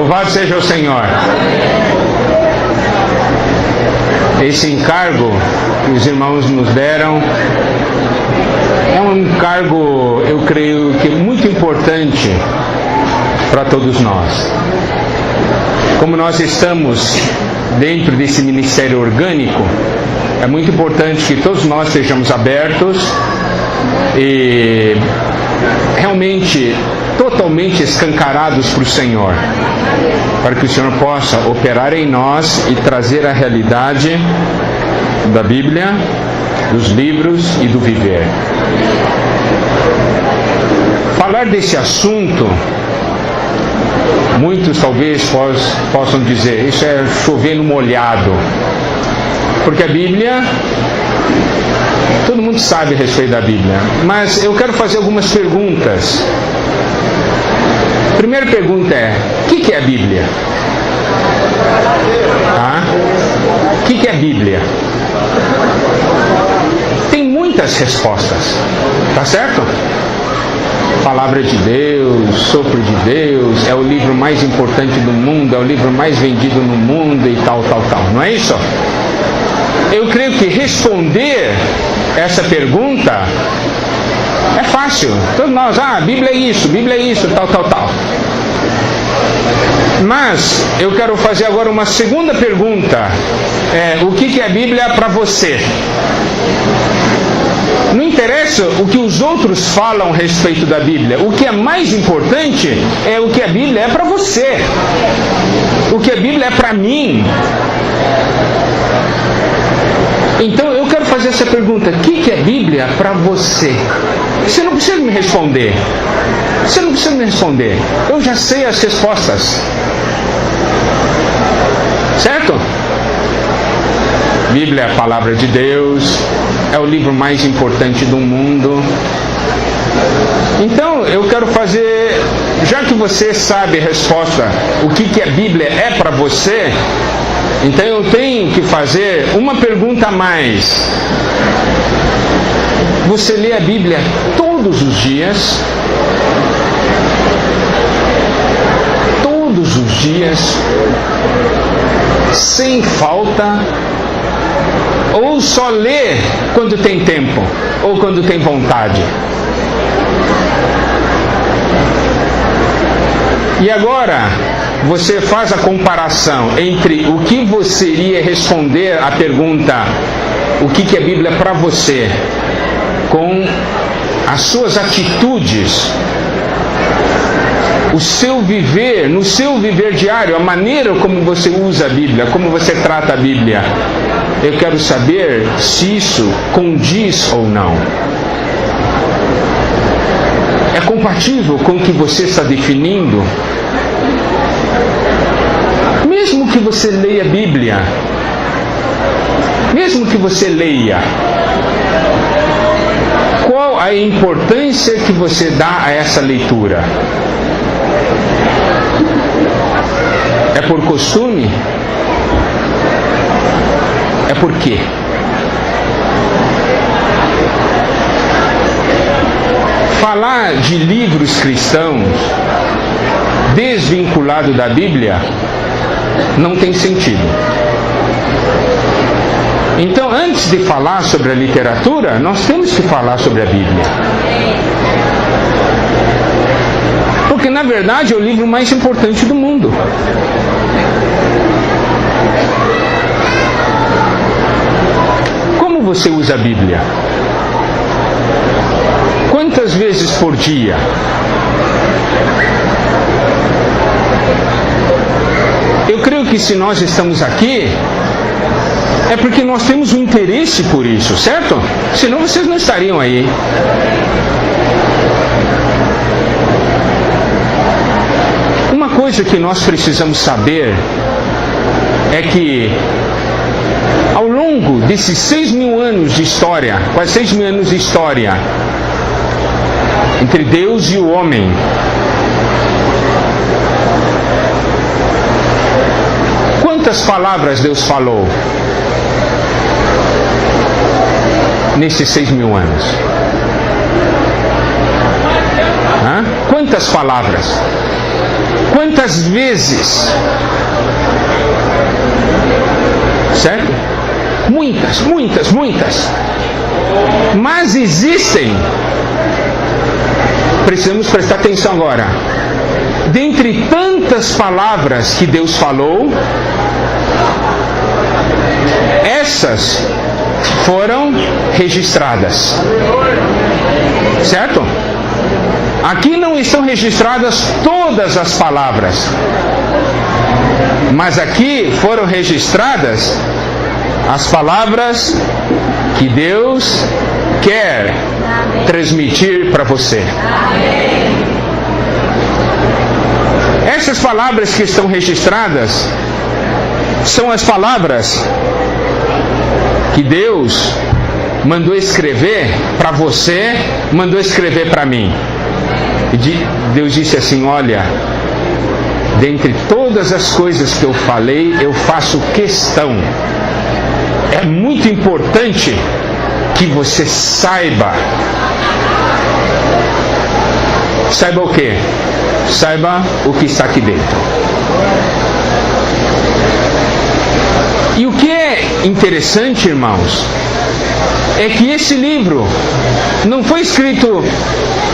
Louvado seja o Senhor. Esse encargo que os irmãos nos deram é um encargo, eu creio que muito importante para todos nós. Como nós estamos dentro desse ministério orgânico, é muito importante que todos nós sejamos abertos e realmente totalmente escancarados para o Senhor, para que o Senhor possa operar em nós e trazer a realidade da Bíblia, dos livros e do viver. Falar desse assunto, muitos talvez possam dizer, isso é chover no molhado, porque a Bíblia, todo mundo sabe a respeito da Bíblia, mas eu quero fazer algumas perguntas. A primeira pergunta é, o que é a Bíblia? O que é a Bíblia? Tem muitas respostas, tá certo? Palavra de Deus, sopro de Deus, é o livro mais importante do mundo, é o livro mais vendido no mundo e tal, não é isso? Eu creio que responder essa pergunta é fácil. Todos nós, a Bíblia é isso, tal. Mas eu quero fazer agora uma segunda pergunta. O que é a Bíblia para você? Não interessa o que os outros falam a respeito da Bíblia. O que é mais importante é o que a Bíblia é para você. O que a Bíblia é para mim. Então eu quero fazer essa pergunta: o que é a Bíblia para você? Você não precisa me responder. Eu já sei as respostas. Certo? Bíblia é a palavra de Deus, é o livro mais importante do mundo. Então eu quero fazer, já que você sabe a resposta, o que a Bíblia é para você, então eu tenho que fazer uma pergunta a mais. Você lê a Bíblia todos os dias? Todos os dias? Sem falta? Ou só lê quando tem tempo? Ou quando tem vontade? E agora, você faz a comparação entre o que você iria responder à pergunta, o que é a Bíblia para você, com as suas atitudes, o seu viver, no seu viver diário, a maneira como você usa a Bíblia, como você trata a Bíblia. Eu quero saber se isso condiz ou não. É compatível com o que você está definindo? Mesmo que você leia a Bíblia, qual a importância que você dá a essa leitura? É por costume? É por quê? Falar de livros cristãos desvinculado da Bíblia não tem sentido. Então, antes de falar sobre a literatura, nós temos que falar sobre a Bíblia. Porque, na verdade, é o livro mais importante do mundo. Como você usa a Bíblia? Quantas vezes por dia? Eu creio que se nós estamos aqui, é porque nós temos um interesse por isso, certo? Senão vocês não estariam aí. Uma coisa que nós precisamos saber é que ao longo desses 6.000 anos de história, quase 6.000 anos de história, entre Deus e o homem, quantas palavras Deus falou nesses 6.000 anos? Quantas palavras? quantas vezes. Certo? Muitas, muitas, muitas. Mas existem, precisamos prestar atenção agora, dentre tantas palavras que Deus falou, essas foram registradas. Certo? Aqui não estão registradas todas as palavras, mas aqui foram registradas as palavras que Deus quer transmitir para você. Essas palavras que estão registradas são as palavras que Deus mandou escrever para você, mandou escrever para mim. E Deus disse assim: olha, dentre todas as coisas que eu falei, eu faço questão. É muito importante que você saiba. Saiba o quê? Saiba o que está aqui dentro. E o que é interessante, irmãos, é que esse livro não foi escrito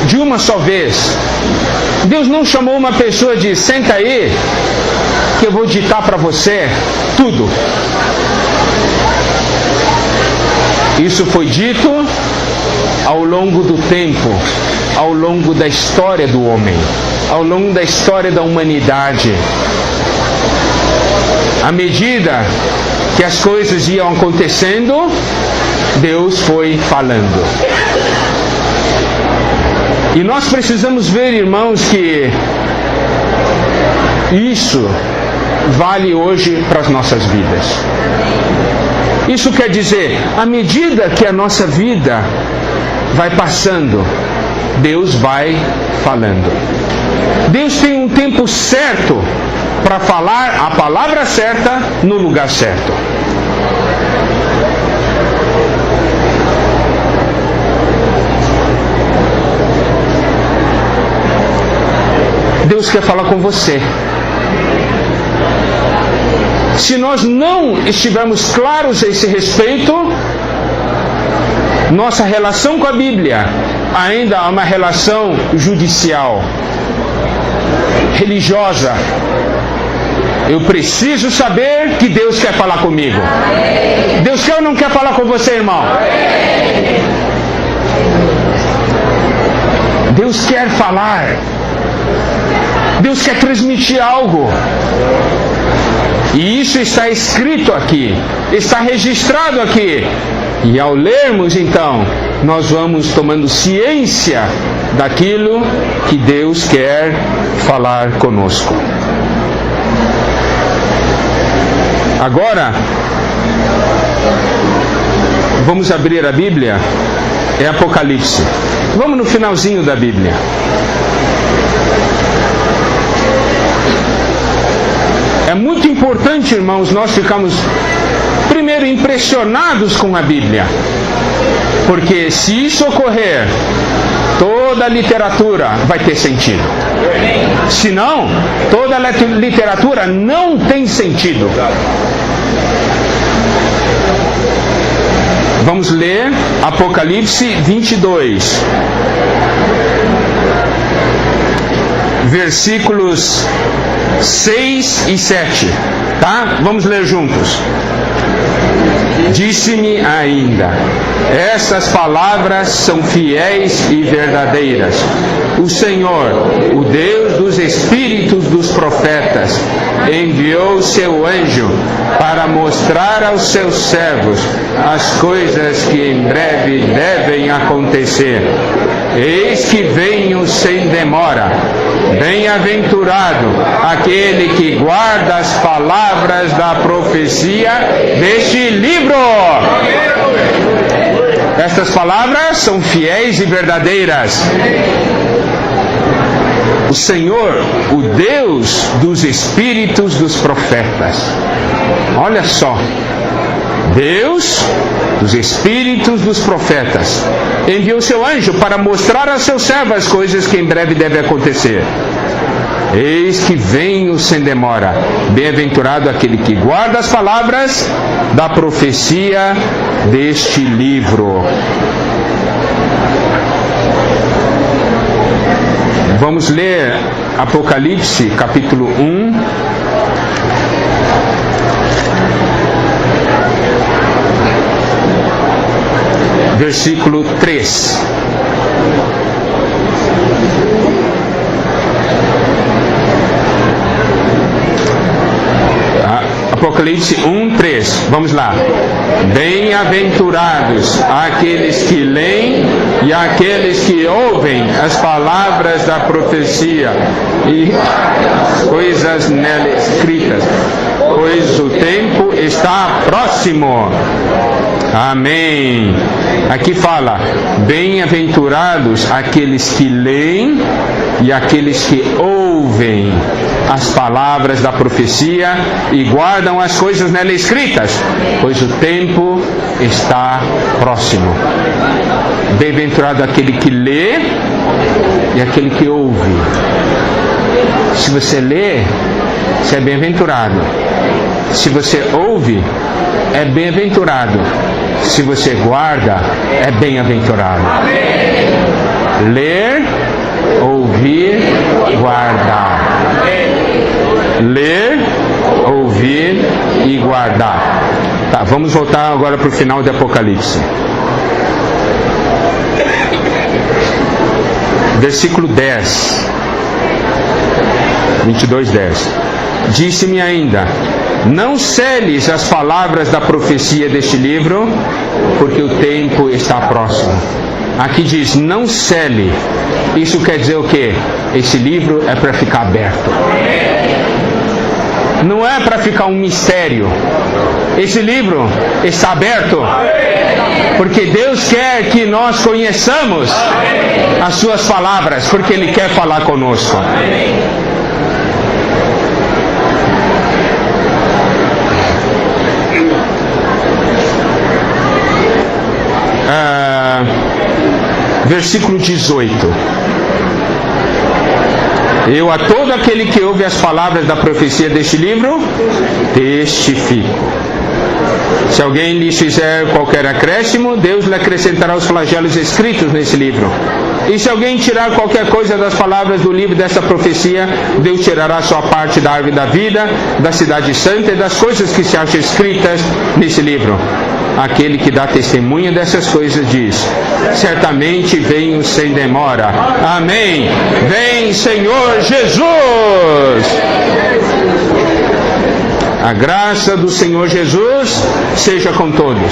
de uma só vez. Deus não chamou uma pessoa de senta aí que eu vou ditar para você tudo. Isso foi dito ao longo do tempo, ao longo da história do homem, ao longo da história da humanidade. À medida que as coisas iam acontecendo, Deus foi falando. E nós precisamos ver, irmãos, que isso vale hoje para as nossas vidas. Isso quer dizer, à medida que a nossa vida vai passando, Deus vai falando. Deus tem um tempo certo para falar a palavra certa no lugar certo. Deus quer falar com você. Se nós não estivermos claros a esse respeito, nossa relação com a Bíblia ainda é uma relação judicial, religiosa. Eu preciso saber que Deus quer falar comigo. Deus quer ou não quer falar com você, irmão? Deus quer falar. Deus quer transmitir algo. E isso está escrito aqui, está registrado aqui. E ao lermos, então, nós vamos tomando ciência daquilo que Deus quer falar conosco. Agora, vamos abrir a Bíblia, é Apocalipse. Vamos no finalzinho da Bíblia. É muito importante, irmãos, nós ficamos primeiro impressionados com a Bíblia. Porque se isso ocorrer, toda a literatura vai ter sentido. Se não, toda a literatura não tem sentido. Vamos ler Apocalipse 22. Versículos 6 e 7, tá? Vamos ler juntos. Disse-me ainda: essas palavras são fiéis e verdadeiras. O Senhor, o Deus dos espíritos dos profetas, enviou seu anjo para mostrar aos seus servos as coisas que em breve devem acontecer. Eis que venho sem demora. Bem-aventurado aquele que guarda as palavras da profecia deste livro. Estas palavras são fiéis e verdadeiras. O Senhor, o Deus dos espíritos dos profetas. Olha só. Deus dos espíritos dos profetas enviou seu anjo para mostrar a seus servos as coisas que em breve devem acontecer. Eis que venho sem demora. Bem-aventurado aquele que guarda as palavras da profecia deste livro. Vamos ler Apocalipse, capítulo 1. Versículo 3. Apocalipse 1, 3. Vamos lá. Bem-aventurados aqueles que leem e aqueles que ouvem as palavras da profecia e coisas nela escritas, pois o tempo está próximo. Amém. Aqui fala: bem-aventurados aqueles que leem e aqueles que ouvem as palavras da profecia e guardam as coisas nela escritas, pois o tempo está próximo. Bem-aventurado aquele que lê e aquele que ouve. Se você lê, você é bem-aventurado. Se você ouve, é bem-aventurado. Se você guarda, é bem-aventurado. Ler, ouvir, guardar. Ler, ouvir e guardar. Tá, vamos voltar agora para o final de Apocalipse. Versículo 10. 22, 10. Disse-me ainda: não seles as palavras da profecia deste livro, porque o tempo está próximo. Aqui diz: não cele. Isso quer dizer o quê? Esse livro é para ficar aberto. Não é para ficar um mistério. Esse livro está aberto porque Deus quer que nós conheçamos as suas palavras, porque Ele quer falar conosco. Versículo 18. Eu a todo aquele que ouve as palavras da profecia deste livro testifico. Se alguém lhe fizer qualquer acréscimo, Deus lhe acrescentará os flagelos escritos nesse livro. E se alguém tirar qualquer coisa das palavras do livro dessa profecia, Deus tirará sua parte da árvore da vida, da cidade santa e das coisas que se acham escritas nesse livro. Aquele que dá testemunha dessas coisas diz: certamente venho sem demora. Amém. Vem, Senhor Jesus. A graça do Senhor Jesus seja com todos.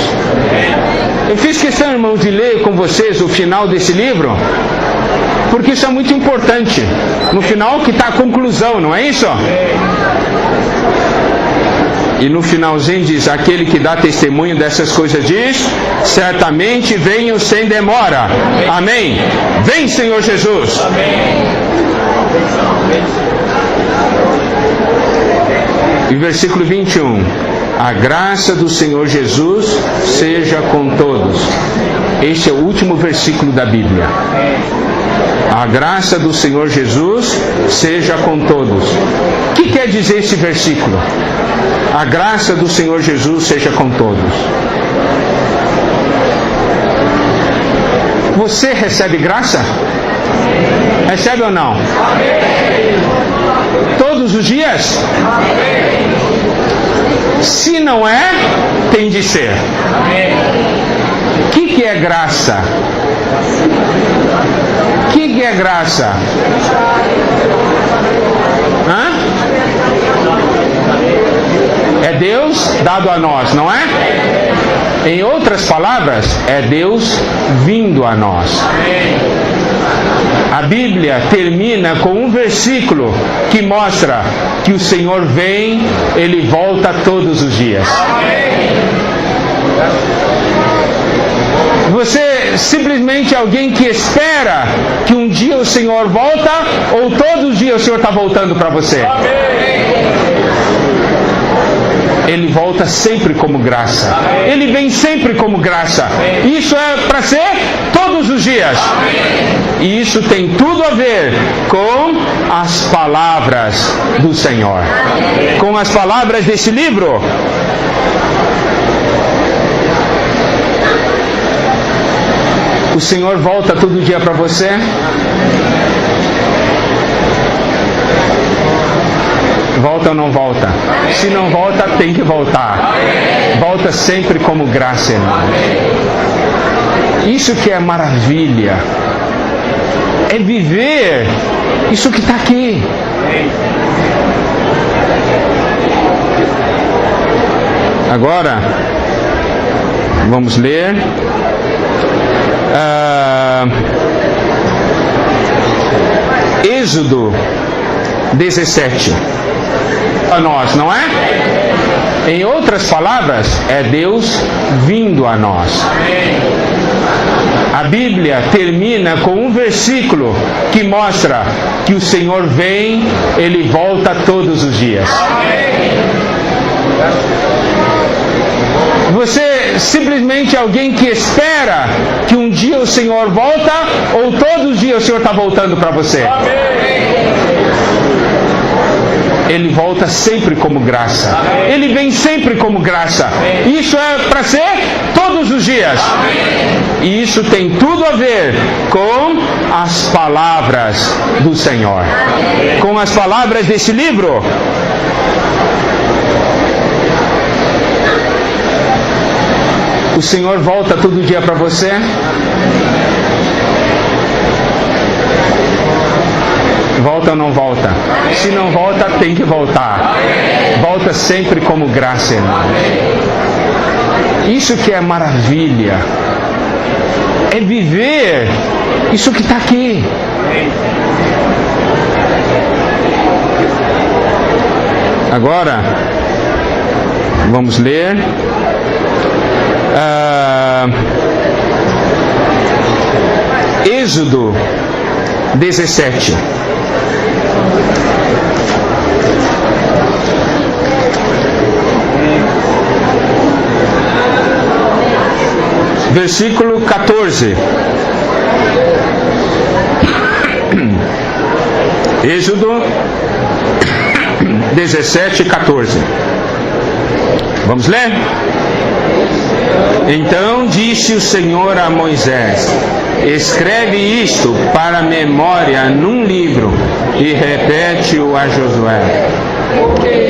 Eu fiz questão, irmãos, de ler com vocês o final desse livro, porque isso é muito importante. No final que está a conclusão, não é isso? E no finalzinho diz: aquele que dá testemunho dessas coisas diz: certamente venho sem demora. Amém. Vem, Senhor Jesus. E versículo 21. A graça do Senhor Jesus seja com todos. Este é o último versículo da Bíblia. A graça do Senhor Jesus seja com todos. O que quer dizer esse versículo? A graça do Senhor Jesus seja com todos. Você recebe graça? Recebe ou não? Todos os dias? Se não é, tem de ser. O que é graça? O que é graça? É Deus dado a nós, não é? Em outras palavras, é Deus vindo a nós. A Bíblia termina com um versículo que mostra que o Senhor vem, Ele volta todos os dias. Você simplesmente é alguém que espera que um dia o Senhor volta, ou todos os dias o Senhor está voltando para você? Ele volta sempre como graça. Ele vem sempre como graça. Isso é para ser todos os dias. E isso tem tudo a ver com as palavras do Senhor. Com as palavras desse livro. O Senhor volta todo dia para você? Volta ou não volta? Se não volta, tem que voltar. Volta sempre como graça, irmão. Isso que é maravilha. É viver isso que está aqui. Agora, vamos ler. Êxodo 17. A nós, não é? Em outras palavras, é Deus vindo a nós. A Bíblia termina com um versículo que mostra que o Senhor vem, Ele volta todos os dias. Você simplesmente é alguém que espera que um dia o Senhor volta, ou todos os dias o Senhor está voltando para você? Ele volta sempre como graça. Ele vem sempre como graça. Isso é para ser todos os dias. E isso tem tudo a ver com as palavras do Senhor. Com as palavras desse livro. O Senhor volta todo dia para você? Volta ou não volta? Se não volta, tem que voltar. Volta sempre como graça, irmão. Isso que é maravilha. É viver isso que está aqui. Agora, vamos ler. Êxodo 17. Versículo 14. Êxodo 17, 14. Vamos ler? Então disse o Senhor a Moisés: escreve isto para memória num livro e repete-o a Josué.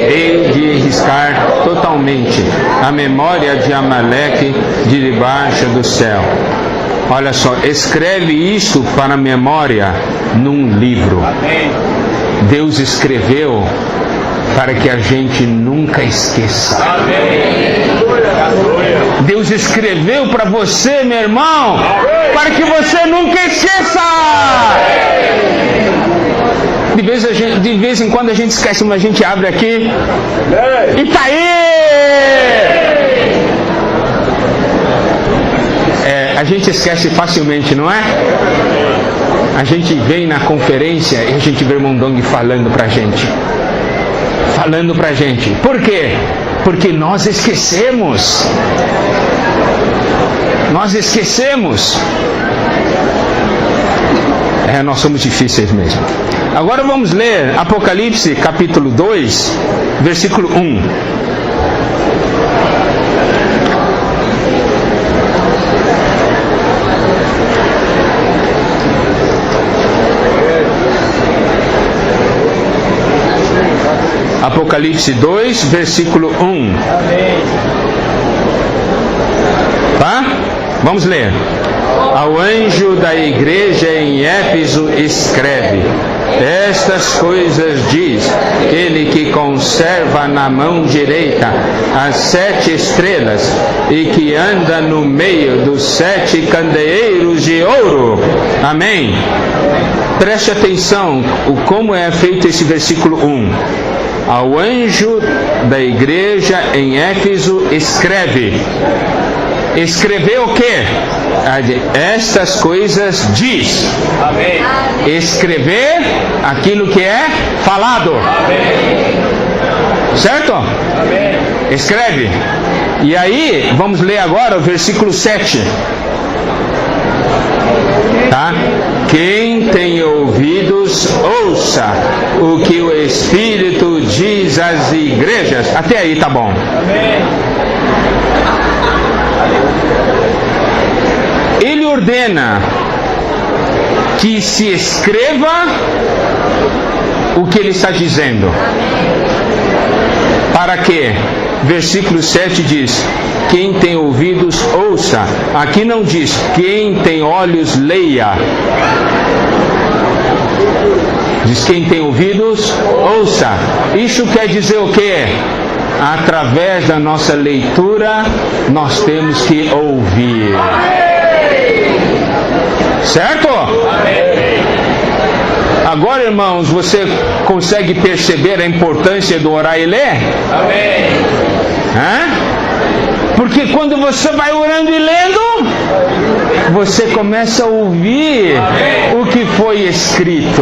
Hei de riscar totalmente a memória de Amaleque de debaixo do céu. Olha só, escreve isto para memória num livro. Deus escreveu para que a gente nunca esqueça. Deus escreveu para você, meu irmão, para que você nunca esqueça. De vez em quando a gente esquece, mas a gente abre aqui e tá aí. A gente esquece facilmente, não é? A gente vem na conferência e a gente vê o irmão Dong falando pra gente. Por quê? Porque nós esquecemos. Nós somos difíceis mesmo. Agora vamos ler Apocalipse capítulo 2, versículo 1. Apocalipse 2, versículo 1. Tá? Vamos ler. Ao anjo da igreja em Éfeso escreve: estas coisas diz ele que conserva na mão direita as 7 estrelas e que anda no meio dos 7 candeeiros de ouro. Amém? Preste atenção como é feito esse versículo 1. Ao anjo da igreja em Éfeso escreve. Escrever o quê? Estas coisas diz. Amém. Escrever aquilo que é falado. Amém. Certo? Amém. Escreve. E aí, vamos ler agora o versículo 7. Tá? Quem tem ouvidos, ouça o que o Espírito diz às igrejas. Até aí tá bom. Amém. Ele ordena que se escreva o que ele está dizendo. Para quê? Versículo 7 diz: quem tem ouvidos, ouça. Aqui não diz: quem tem olhos, leia. Diz: quem tem ouvidos, ouça. Isso quer dizer o quê? Através da nossa leitura, nós temos que ouvir. Certo? Agora, irmãos, você consegue perceber a importância do orar e ler? Amém. Porque quando você vai orando e lendo, você começa a ouvir o que foi escrito.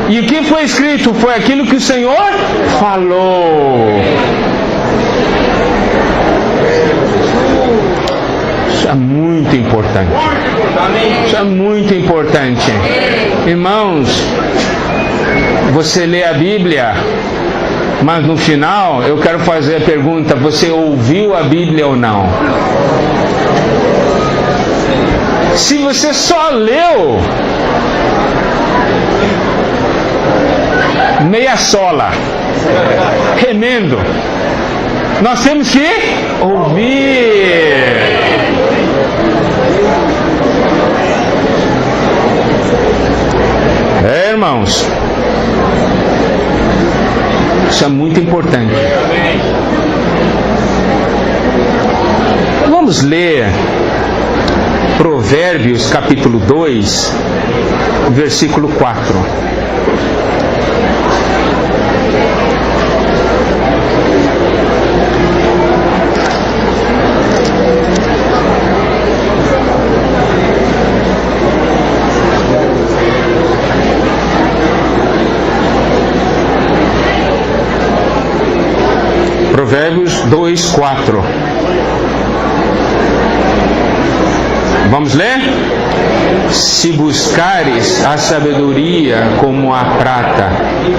E o que foi escrito foi aquilo que o Senhor falou. Isso é muito importante. Isso é muito importante. Irmãos, você lê a Bíblia, mas no final eu quero fazer a pergunta: você ouviu a Bíblia ou não? Se você só leu, meia sola, remendo, nós temos que ouvir. Irmãos, isso é muito importante. Vamos ler Provérbios capítulo 2, versículo 4. Provérbios 2, 4. Vamos ler? Se buscares a sabedoria como a prata,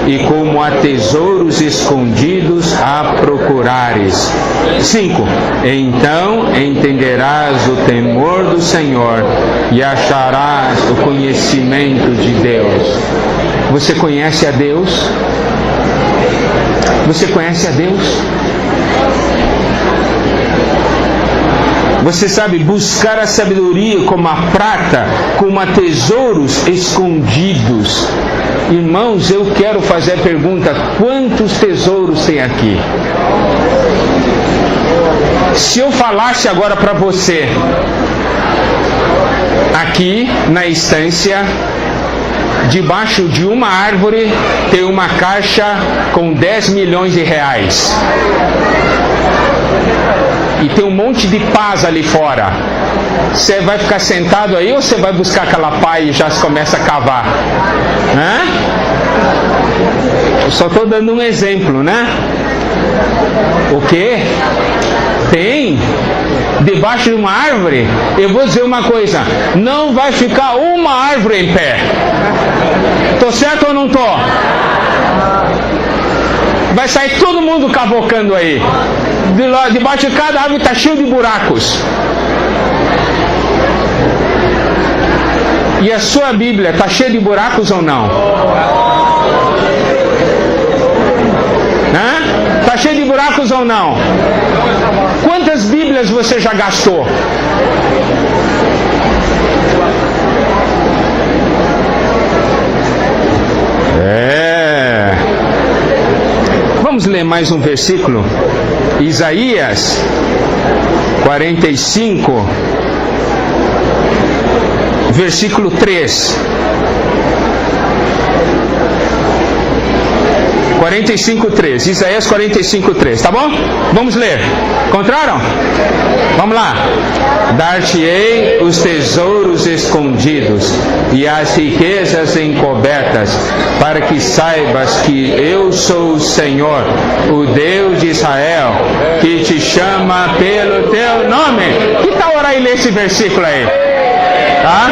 e como a tesouros escondidos a procurares. 5. Então entenderás o temor do Senhor e acharás o conhecimento de Deus. Você conhece a Deus? Você conhece a Deus? Você sabe buscar a sabedoria como a prata, como a tesouros escondidos. Irmãos, eu quero fazer a pergunta: quantos tesouros tem aqui? Se eu falasse agora para você, aqui na estância, debaixo de uma árvore tem uma caixa com 10 milhões de reais. E tem um monte de pás ali fora. Você vai ficar sentado aí ou você vai buscar aquela pá e já começa a cavar? Eu só estou dando um exemplo, né? O quê? Tem? Debaixo de uma árvore? Eu vou dizer uma coisa: não vai ficar uma árvore em pé. Tô certo ou não tô? Vai sair todo mundo cavocando aí. Debaixo de cada árvore está cheio de buracos. E a sua Bíblia está cheia de buracos ou não? Está cheia de buracos ou não? Quantas Bíblias você já gastou? Vamos ler mais um versículo. Isaías 45, versículo 3. 45:3. Isaías 45:3. Tá bom? Vamos ler. Encontraram? Vamos lá. Dar-te-ei os tesouros escondidos e as riquezas encobertas, para que saibas que eu sou o Senhor, o Deus de Israel, que te chama pelo teu nome. Que tal orar e ler esse versículo aí? Tá?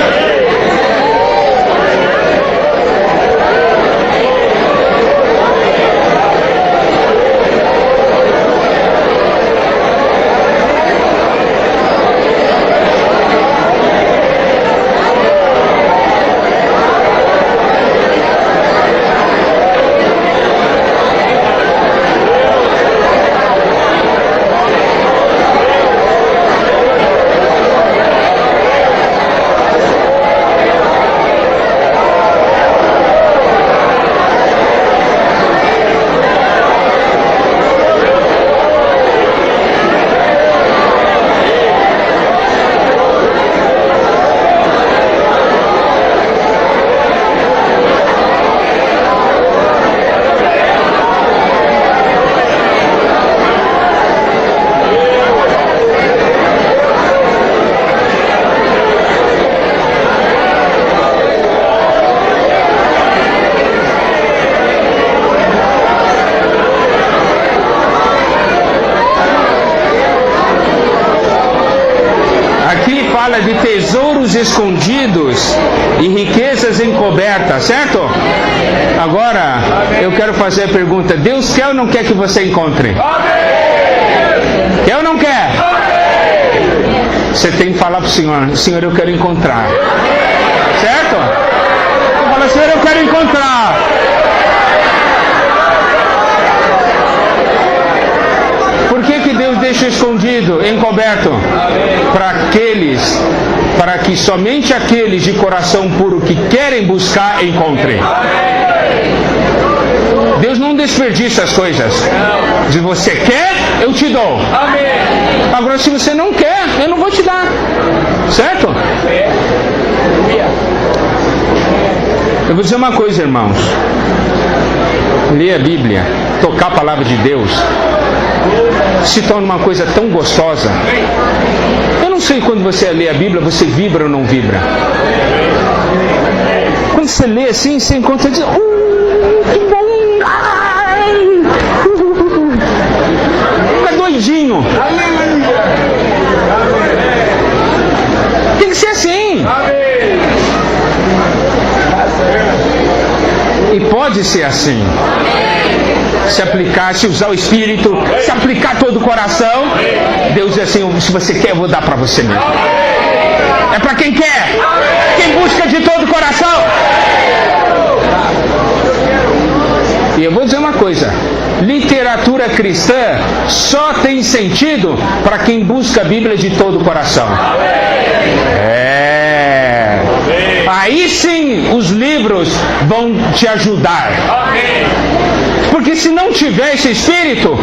De tesouros escondidos e riquezas encobertas, certo? Agora eu quero fazer a pergunta: Deus quer ou não quer que você encontre? Quer ou não quer? Você tem que falar para o Senhor: Senhor, eu quero encontrar, certo? Você fala: Senhor, eu quero encontrar. Por que Deus deixa escondido, encoberto? Para que somente aqueles de coração puro que querem buscar, encontrem. Deus não desperdiça as coisas. Se você quer, eu te dou. Agora, se você não quer, eu não vou te dar. Certo? Eu vou dizer uma coisa, irmãos. Ler a Bíblia, tocar a palavra de Deus, se torna uma coisa tão gostosa. Eu não sei, quando você lê a Bíblia, você vibra ou não vibra. Quando você lê assim, você encontra e diz: que bom! Ai! Fica doidinho. Tem que ser assim. E pode ser assim. Se aplicar, se usar o Espírito, se aplicar todo o coração, Deus diz assim: se você quer, eu vou dar para você mesmo. É para quem quer, quem busca de todo o coração. E eu vou dizer uma coisa: literatura cristã só tem sentido para quem busca a Bíblia de todo o coração. Aí sim os livros vão te ajudar. Porque se não tiver esse Espírito,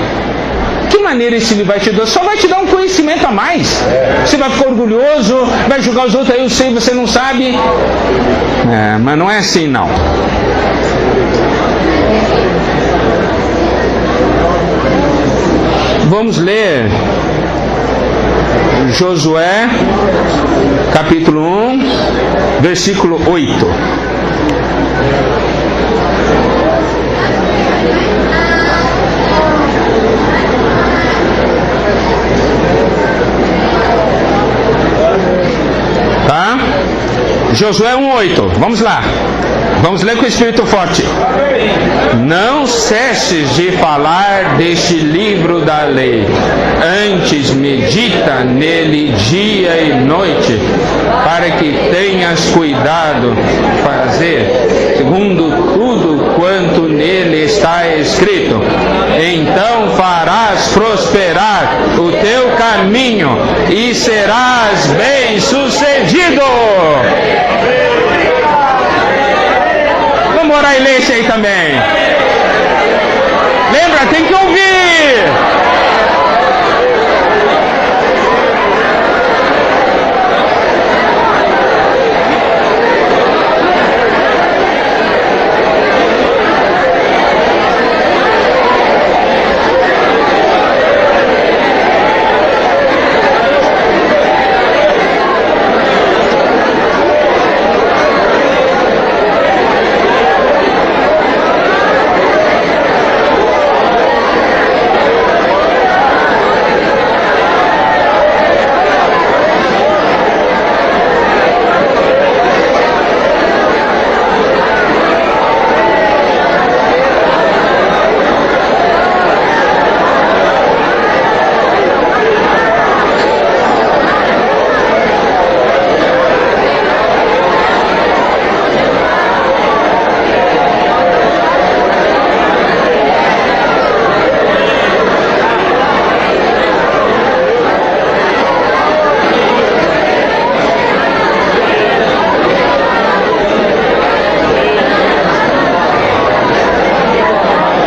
que maneira esse livro vai te dar? Só vai te dar um conhecimento a mais. Você vai ficar orgulhoso, vai julgar os outros: eu sei, você não sabe. Mas não é assim, não. Vamos ler Josué, capítulo 1, versículo 8. Tá? Josué 1:8. Vamos lá. Vamos ler com o Espírito forte. Não cesses de falar deste livro da lei. Antes medita nele dia e noite, para que tenhas cuidado de fazer segundo tudo quanto nele está escrito. Então farás prosperar o teu caminho e serás bem-sucedido. Vamos orar e ler esse aí também. Lembra, tem que ouvir.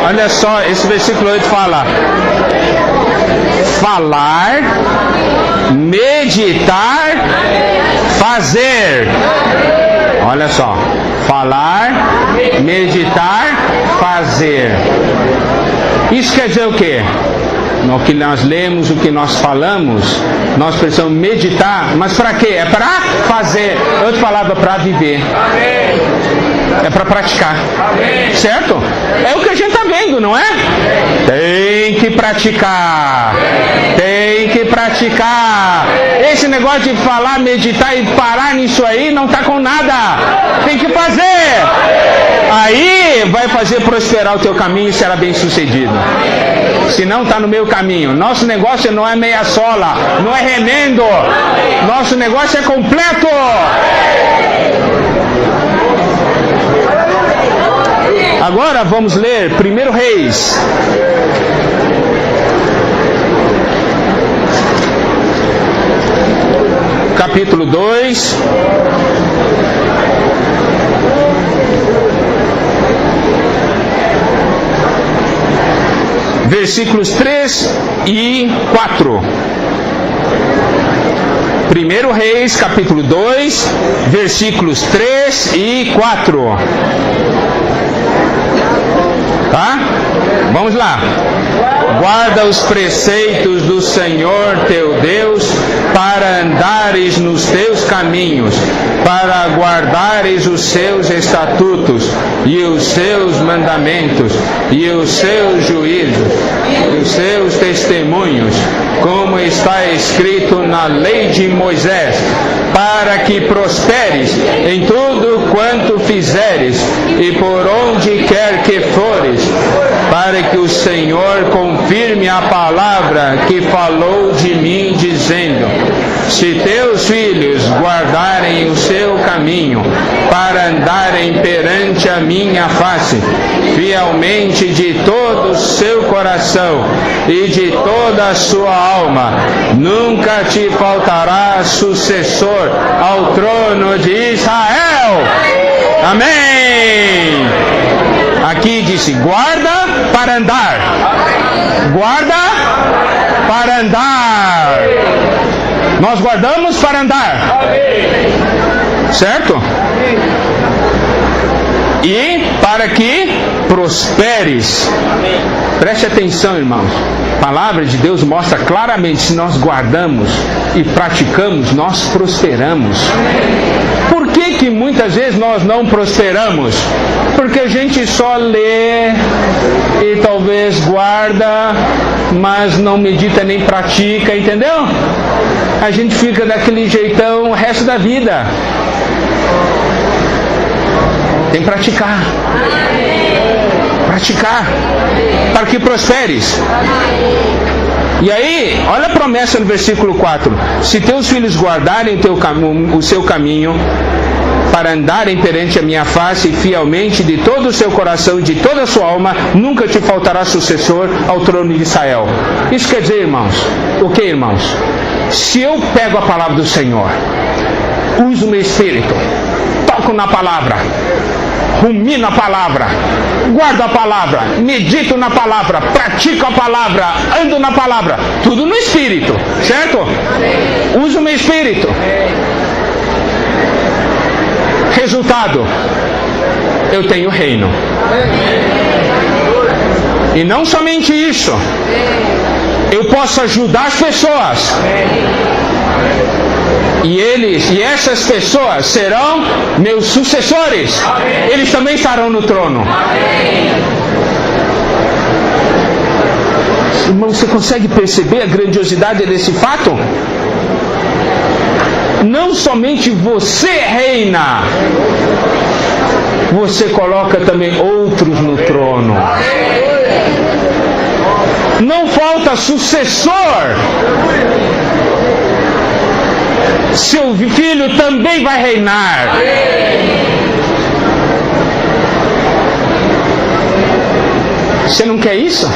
Olha só, esse versículo 8 fala: falar, meditar, fazer. Olha só, falar, meditar, fazer. Isso quer dizer o quê? No que nós lemos, o que nós falamos, nós precisamos meditar, mas para quê? É para fazer. Outra palavra, para viver. É para praticar. Certo? É o que a gente está vendo, não é? Tem que praticar. Tem que praticar. Esse negócio de falar, meditar e parar nisso aí não está com nada. Tem que fazer. Aí vai fazer prosperar o teu caminho e será bem sucedido. Se não está no meu caminho. Nosso negócio não é meia sola, não é remendo. Nosso negócio é completo. Agora vamos ler 1 Reis. Capítulo 2. Versículos 3 e 4. 1 Reis, capítulo 2, versículos 3 e 4. Tá? Vamos lá. Guarda os preceitos do Senhor teu Deus, para andares nos teus caminhos, para guardares os seus estatutos, e os seus mandamentos, e os seus juízos, e os seus testemunhos, como está escrito na lei de Moisés, para que prosperes em tudo quanto fizeres, e por onde quer que fores, para que o Senhor confirme a palavra que falou de mim, dizendo: se teus filhos guardarem o seu caminho, para andarem perante a minha face, fielmente de todo o seu coração e de toda a sua alma, nunca te faltará sucessor ao trono de Israel. Amém! Aqui disse: guarda para andar. Guarda para andar. Nós guardamos para andar. Certo? E para que prosperes. Preste atenção, irmãos. A palavra de Deus mostra claramente: se nós guardamos e praticamos, nós prosperamos. Por que muitas vezes nós não prosperamos? Porque a gente só lê e talvez guarda, mas não medita nem pratica, entendeu? A gente fica daquele jeitão o resto da vida. Tem que praticar. Praticar. Para que prosperes. E aí, olha a promessa no versículo 4. Se teus filhos guardarem o seu caminho, para andarem perante a minha face fielmente de todo o seu coração e de toda a sua alma, nunca te faltará sucessor ao trono de Israel. Isso quer dizer, irmãos, o que, irmãos? Se eu pego a palavra do Senhor, uso o meu espírito, toco na palavra, rumino a palavra, guardo a palavra, medito na palavra, pratico a palavra, ando na palavra, tudo no espírito, certo? Uso o meu espírito. Resultado: eu tenho reino. E não somente isso, eu posso ajudar as pessoas. E essas pessoas serão meus sucessores. Eles também estarão no trono. Irmão, você consegue perceber a grandiosidade desse fato? Não somente você reina, você coloca também outros no trono. Não falta sucessor. Seu filho também vai reinar. Você não quer isso?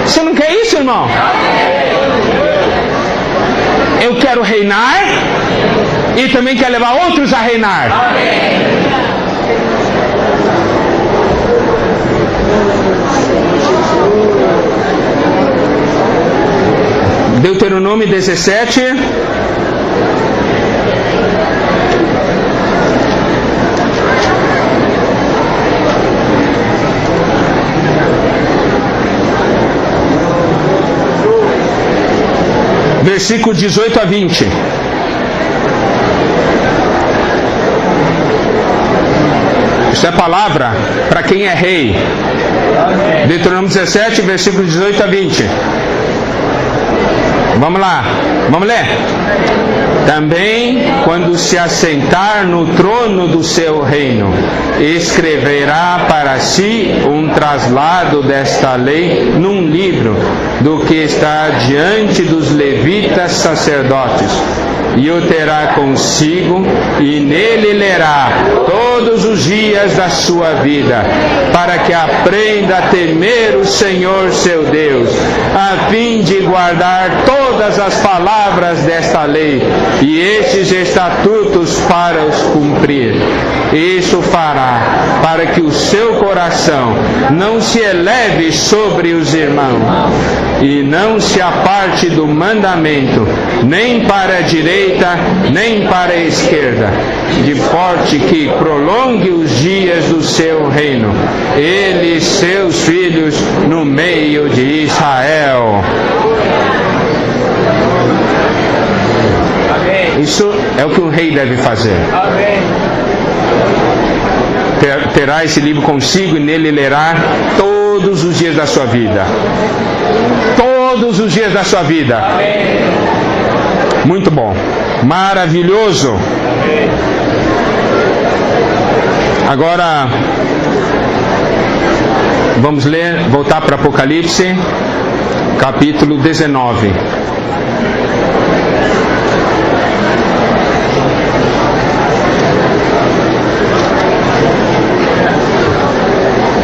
Você não quer isso, irmão? Eu quero reinar e também quero levar outros a reinar. Deuteronômio 17. Versículo 18 a 20. Isso é palavra para quem é rei. Deuteronômio 17, versículo 18 a 20. Vamos lá, vamos ler. Também, quando se assentar no trono do seu reino, escreverá para si um traslado desta lei num livro, do que está diante dos levitas sacerdotes, e o terá consigo, e nele lerá todos os dias da sua vida, para que aprenda a temer o Senhor seu Deus, a fim de guardar todas as palavras desta lei e estes estatutos para os cumprir. Isso fará para que o seu coração não se eleve sobre os irmãos, e não se aparte do mandamento, nem para a direita, nem para a esquerda, de forte que prolongue os dias do seu reino, ele e seus filhos no meio de Israel. Isso é o que um rei deve fazer. Terá esse livro consigo e nele lerá todos os dias da sua vida. Todos os dias da sua vida. Muito bom. Maravilhoso. Agora vamos ler, voltar para Apocalipse, capítulo 19.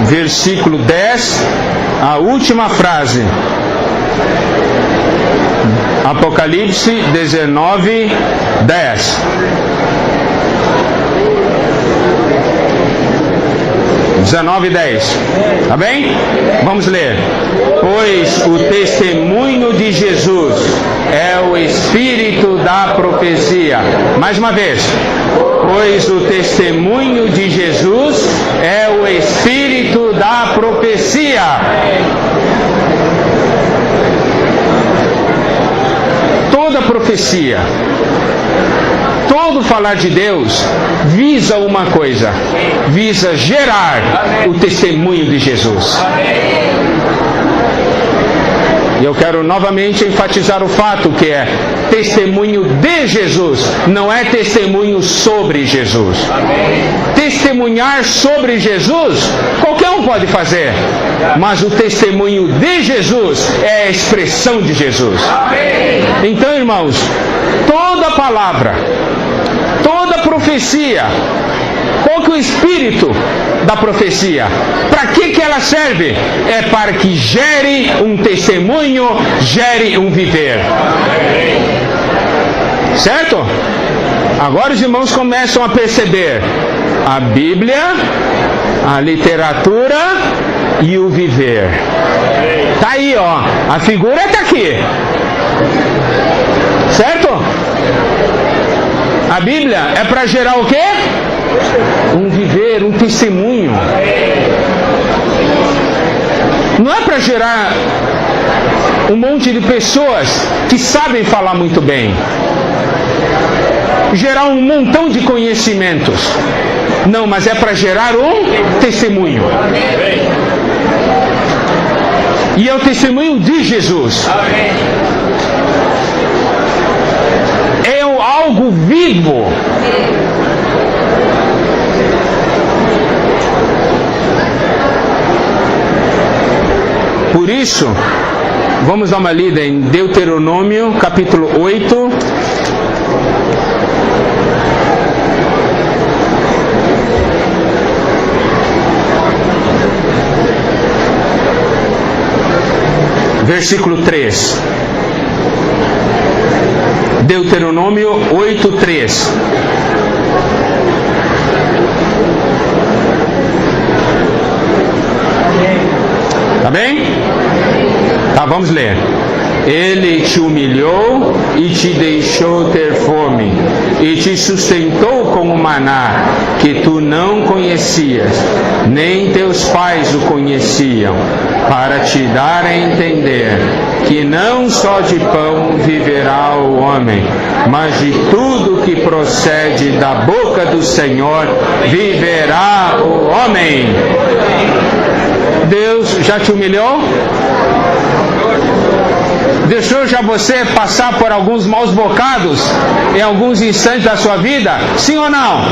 Versículo 10, a última frase. Apocalipse 19, 10. 19:10. Tá bem? Vamos ler. Pois o testemunho de Jesus é o espírito da profecia. Mais uma vez. Pois o testemunho de Jesus é o espírito da profecia. Toda profecia, todo falar de Deus visa uma coisa, visa gerar o testemunho de Jesus. E eu quero novamente enfatizar o fato que é testemunho de Jesus, não é testemunho sobre Jesus. Testemunhar sobre Jesus, qualquer um pode fazer, mas o testemunho de Jesus é a expressão de Jesus. Então, irmãos, toda palavra, toda profecia, qual que é o espírito da profecia? Para que ela serve? É para que gere um testemunho, gere um viver. Certo? Agora os irmãos começam a perceber a Bíblia, a literatura e o viver. Tá aí, ó. A figura está aqui. Certo? A Bíblia é para gerar o quê? Um viver, um testemunho. Não é para gerar um monte de pessoas que sabem falar muito bem, gerar um montão de conhecimentos. Não, mas é para gerar um testemunho. E é o testemunho de Jesus. É algo vivo. Por isso, vamos dar uma lida em Deuteronômio, capítulo 8. Versículo 3. Deuteronômio 8, 3. Tá bem? Tá, vamos ler. Ele te humilhou e te deixou ter fome, e te sustentou com o maná, que tu não conhecias, nem teus pais o conheciam, para te dar a entender que não só de pão viverá o homem, mas de tudo que procede da boca do Senhor viverá o homem. Deus já te humilhou? Deixou já você passar por alguns maus bocados em alguns instantes da sua vida? Sim ou não?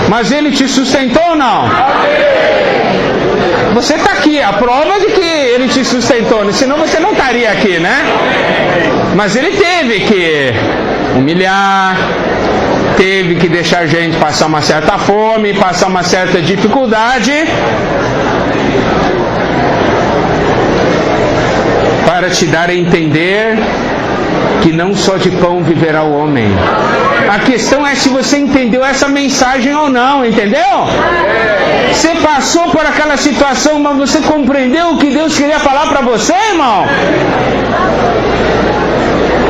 Mas Ele te sustentou ou não? Você está aqui, a prova de que Ele te sustentou, senão você não estaria aqui, né? Mas Ele teve que humilhar, teve que deixar a gente passar uma certa fome, passar uma certa dificuldade, para te dar a entender que não só de pão viverá o homem. A questão é se você entendeu essa mensagem ou não, entendeu? Você passou por aquela situação, mas você compreendeu o que Deus queria falar para você, irmão?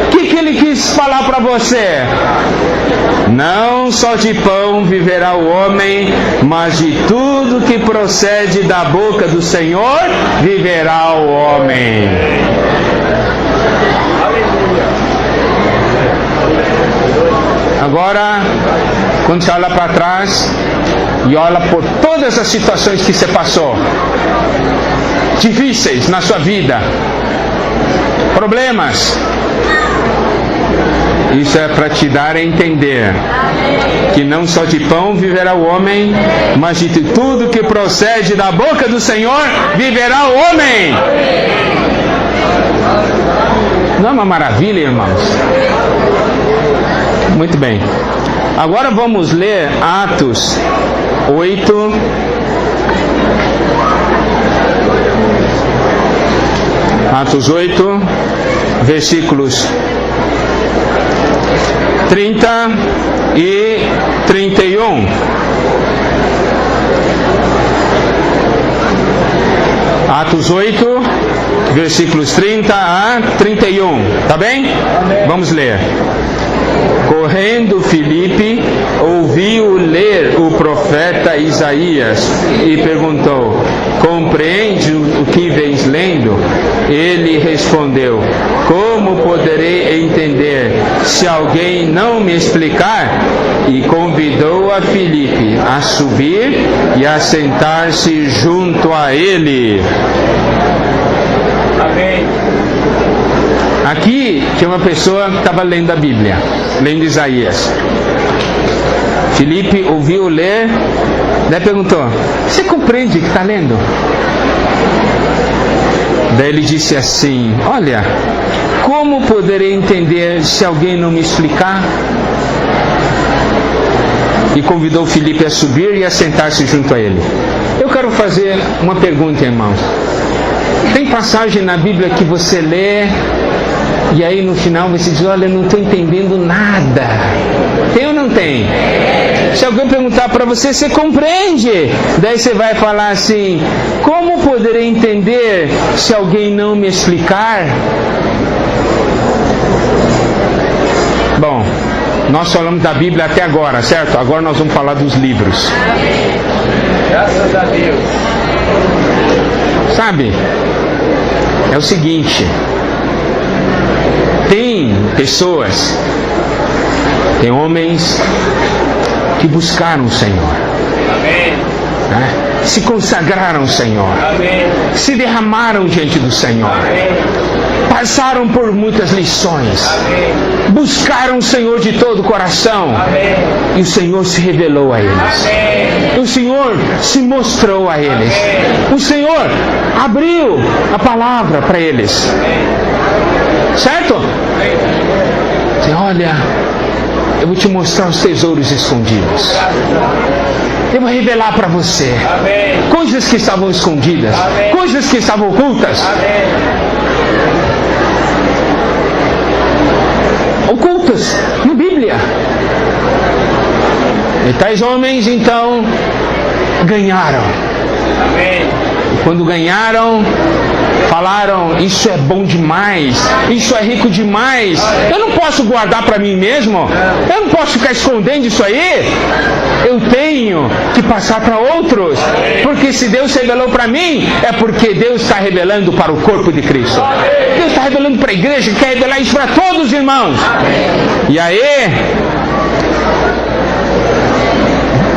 O que Ele quis falar para você? Não só de pão viverá o homem, mas de tudo que procede da boca do Senhor viverá o homem. Agora, quando você olha para trás e olha por todas as situações que você passou, difíceis na sua vida, problemas, isso é para te dar a entender que não só de pão viverá o homem, mas de tudo que procede da boca do Senhor viverá o homem. Não é uma maravilha, irmãos? Muito bem. Agora vamos ler Atos 8. Atos 8, versículos 30 e 31. Atos 8, versículos 30 a 31. Tá bem? Amém. Vamos ler. Correndo Filipe ouviu ler o profeta Isaías e perguntou: compreende o que vens lendo? Ele respondeu: como poderei entender se alguém não me explicar? E convidou a Filipe a subir e a sentar-se junto a ele. Amém. Aqui tinha uma pessoa que estava lendo a Bíblia, lendo Isaías. Filipe ouviu ler, daí perguntou: você compreende o que está lendo? Daí ele disse assim: olha, como poderei entender se alguém não me explicar? E convidou Filipe a subir e a sentar-se junto a ele. Eu quero fazer uma pergunta, irmãos. Tem passagem na Bíblia que você lê e aí no final você diz: olha, eu não estou entendendo nada. Tem ou não tem? Se alguém perguntar para você, você compreende? Daí você vai falar assim: como poderei entender se alguém não me explicar? Bom, nós falamos da Bíblia até agora, certo? Agora nós vamos falar dos livros. Graças a Deus. Sabe, é o seguinte: tem pessoas, tem homens que buscaram o Senhor. Amém. Se consagraram ao Senhor. Amém. Se derramaram diante do Senhor. Amém. Passaram por muitas lições. Amém. Buscaram o Senhor de todo o coração. Amém. E o Senhor se revelou a eles. Amém. O Senhor se mostrou a eles. Amém. O Senhor abriu a palavra para eles. Amém. Certo? Amém. Você olha, eu vou te mostrar os tesouros escondidos. Eu vou revelar para você. Amém. Coisas que estavam escondidas. Amém. Coisas que estavam ocultas. Amém. Ocultas na Bíblia. E tais homens então ganharam. Amém. E quando ganharam, Falaram, isso é bom demais, isso é rico demais, eu não posso guardar para mim mesmo, eu não posso ficar escondendo isso aí, eu tenho que passar para outros, porque se Deus revelou para mim, é porque Deus está revelando para o corpo de Cristo. Deus está revelando para a igreja, quer revelar isso para todos os irmãos. E aí,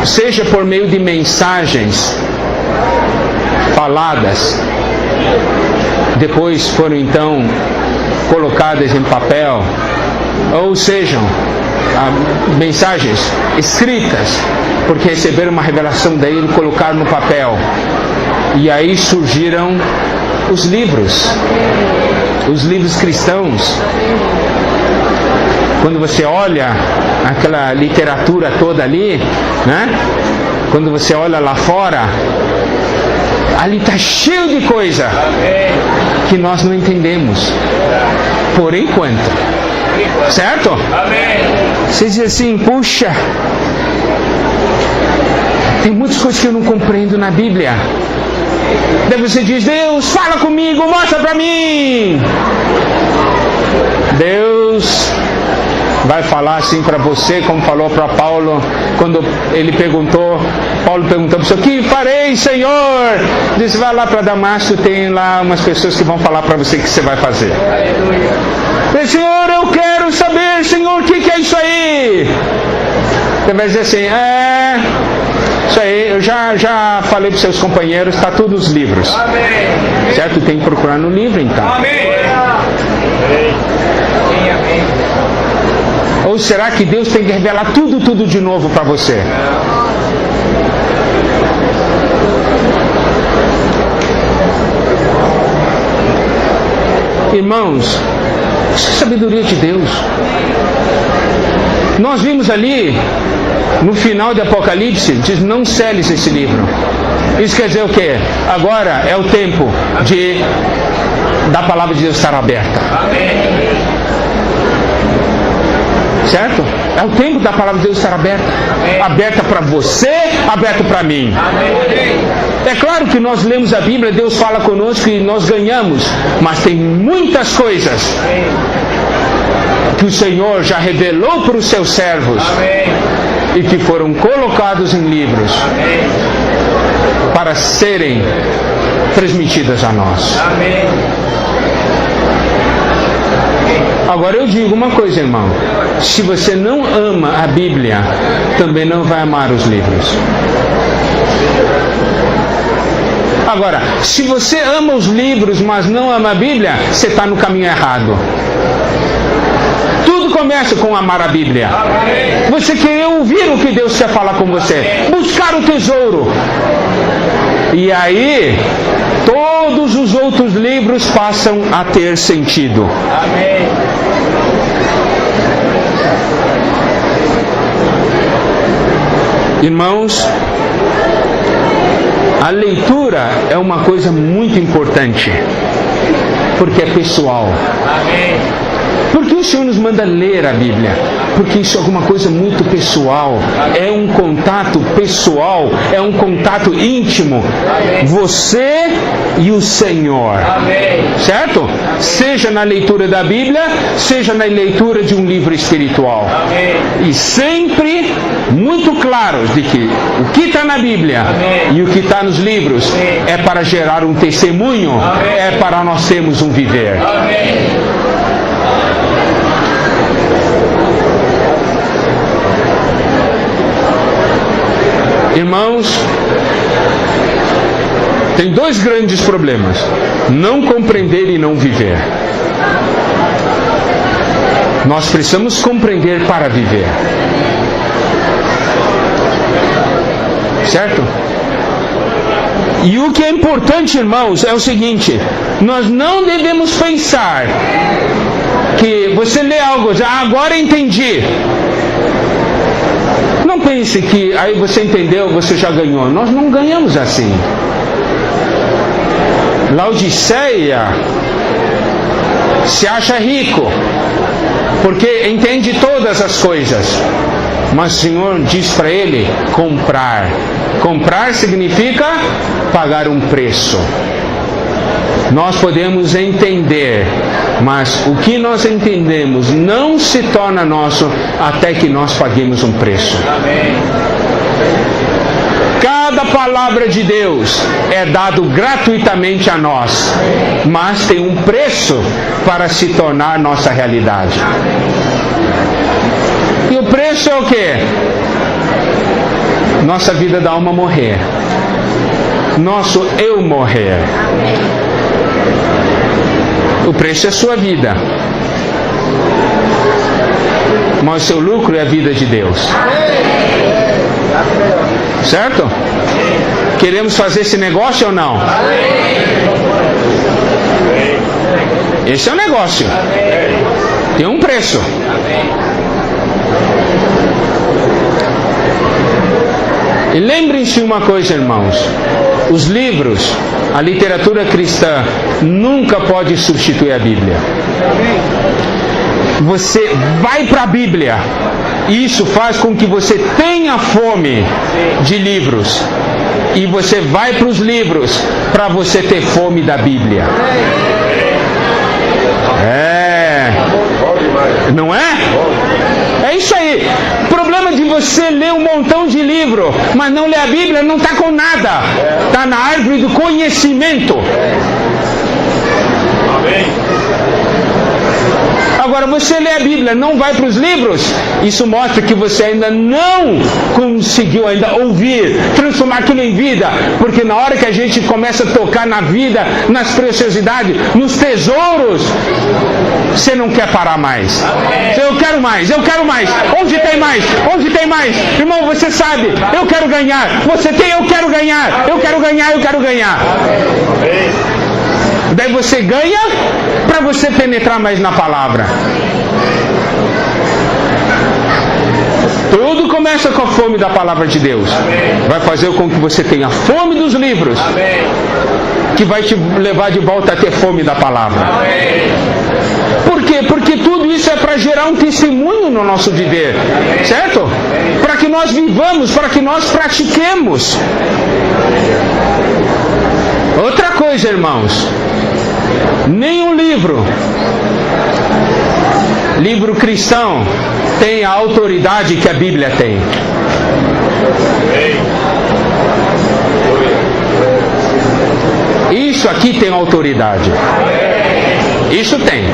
seja por meio de mensagens faladas, depois foram então colocadas em papel, ou sejam mensagens escritas, porque receberam uma revelação daí e colocaram no papel, e aí surgiram os livros cristãos. Quando você olha aquela literatura toda ali, né? Quando você olha lá fora, ali está cheio de coisa que nós não entendemos, por enquanto, certo? Você diz assim, puxa, tem muitas coisas que eu não compreendo na Bíblia. Daí você diz, Deus, fala comigo, mostra para mim. Deus vai falar assim para você, como falou para Paulo, quando ele perguntou, Paulo perguntou para o Senhor, que farei, Senhor? Disse, vai lá para Damasco, tem lá umas pessoas que vão falar para você o que você vai fazer. Disse, Senhor, eu quero saber, Senhor, o que é isso aí? Você vai dizer assim, isso aí, eu já falei para os seus companheiros, está tudo nos livros. Certo? Tem que procurar no livro então. Ou será que Deus tem que revelar tudo de novo para você? Irmãos, isso é sabedoria de Deus. Nós vimos ali, no final de Apocalipse, diz, não seles esse livro. Isso quer dizer o quê? Agora é o tempo da palavra de Deus estar aberta. Certo? É o tempo da palavra de Deus estar aberta. Aberta para você, aberta para mim. É claro que nós lemos a Bíblia, Deus fala conosco e nós ganhamos. Mas tem muitas coisas que o Senhor já revelou para os seus servos e que foram colocados em livros para serem transmitidas a nós. Agora eu digo uma coisa, irmão, se você não ama a Bíblia, também não vai amar os livros. Agora, se você ama os livros, mas não ama a Bíblia, você está no caminho errado. Tudo começa com amar a Bíblia. Você querer ouvir o que Deus quer falar com você, buscar o tesouro. E aí, todos os outros livros passam a ter sentido. Amém. Irmãos, a leitura é uma coisa muito importante, porque é pessoal. Amém. Por que o Senhor nos manda ler a Bíblia? Porque isso é alguma coisa muito pessoal. É um contato pessoal, é um contato íntimo. Você e o Senhor. Certo? Seja na leitura da Bíblia, seja na leitura de um livro espiritual. E sempre muito claros de que o que está na Bíblia e o que está nos livros é para gerar um testemunho, é para nós termos um viver. Irmãos, tem dois grandes problemas: não compreender e não viver. Nós precisamos compreender para viver. Certo? E o que é importante, irmãos, é o seguinte: nós não devemos pensar que você lê algo, agora entendi. Não pense que aí você entendeu, você já ganhou. Nós não ganhamos assim. Laodiceia se acha rico, porque entende todas as coisas. Mas o Senhor diz para ele comprar. Comprar significa pagar um preço. Nós podemos entender, mas o que nós entendemos não se torna nosso até que nós paguemos um preço. Cada palavra de Deus é dado gratuitamente a nós, mas tem um preço para se tornar nossa realidade. E o preço é o quê? Nossa vida da alma morrer. Nosso eu morrer. O preço é sua vida. Mas o seu lucro é a vida de Deus. Certo? Queremos fazer esse negócio ou não? Esse é o negócio. Tem um preço. E lembrem-se uma coisa, irmãos. Os livros, a literatura cristã nunca pode substituir a Bíblia. Você vai para a Bíblia. E isso faz com que você tenha fome de livros. E você vai para os livros para você ter fome da Bíblia. Não é? É isso aí. O problema de você ler um montão de livro, mas não ler a Bíblia, não está com nada. Está na árvore do conhecimento. Amém. Agora, você lê a Bíblia, não vai para os livros, isso mostra que você ainda não conseguiu ainda ouvir, transformar aquilo em vida, porque na hora que a gente começa a tocar na vida, nas preciosidades, nos tesouros, você não quer parar mais. Eu quero mais, eu quero mais. Onde tem mais? Onde tem mais? Irmão, você sabe, eu quero ganhar. Você tem, eu quero ganhar. Eu quero ganhar, eu quero ganhar. Daí você ganha para você penetrar mais na palavra. Tudo começa com a fome da palavra de Deus. Vai fazer com que você tenha fome dos livros, que vai te levar de volta a ter fome da palavra. Por quê? Porque tudo isso é para gerar um testemunho no nosso viver, certo? Para que nós vivamos, para que nós pratiquemos. Outra coisa, irmãos, nenhum livro cristão tem a autoridade que a Bíblia tem. Isso aqui tem autoridade. Isso tem.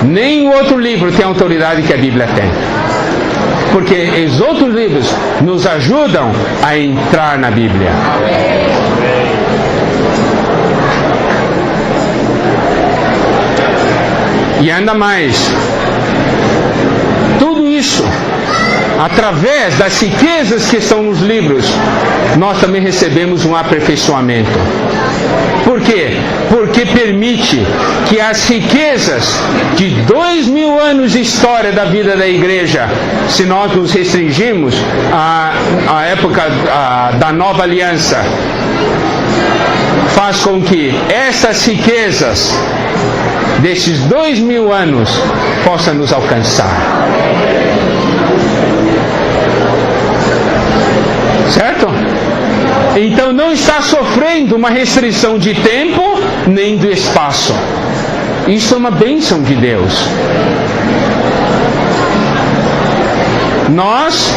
Nenhum outro livro tem a autoridade que a Bíblia tem. Porque os outros livros nos ajudam a entrar na Bíblia. E ainda mais, tudo isso, através das riquezas que estão nos livros, nós também recebemos um aperfeiçoamento. Por quê? Porque permite que as riquezas de 2000 anos de história da vida da igreja, se nós nos restringirmos à época da nova aliança, faz com que essas riquezas desses 2000 anos possam nos alcançar. Certo? Então não está sofrendo uma restrição de tempo nem do espaço. Isso é uma bênção de Deus. Nós,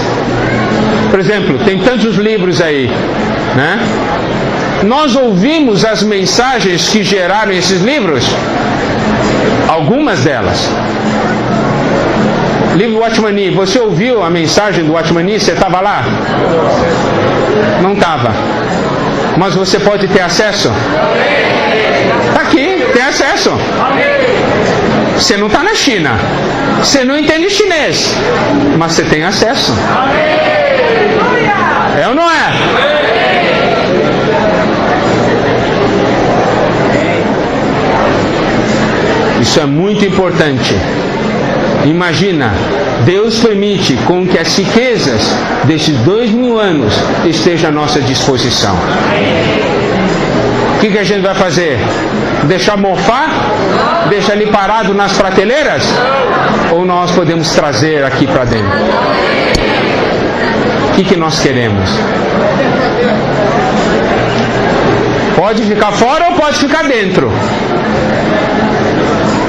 por exemplo, tem tantos livros aí, né? Nós ouvimos as mensagens que geraram esses livros, algumas delas. Livro Watchman Nee, você ouviu a mensagem do Watchman Nee? Você estava lá? Não estava. Mas você pode ter acesso? Está aqui, tem acesso. Você não está na China. Você não entende chinês. Mas você tem acesso. É ou não é? Isso é muito importante. Imagina, Deus permite com que as riquezas desses 2000 anos estejam à nossa disposição. O que a gente vai fazer? Deixar mofar? Deixar ele parado nas prateleiras? Ou nós podemos trazer aqui para dentro? O que nós queremos? Pode ficar fora ou pode ficar dentro.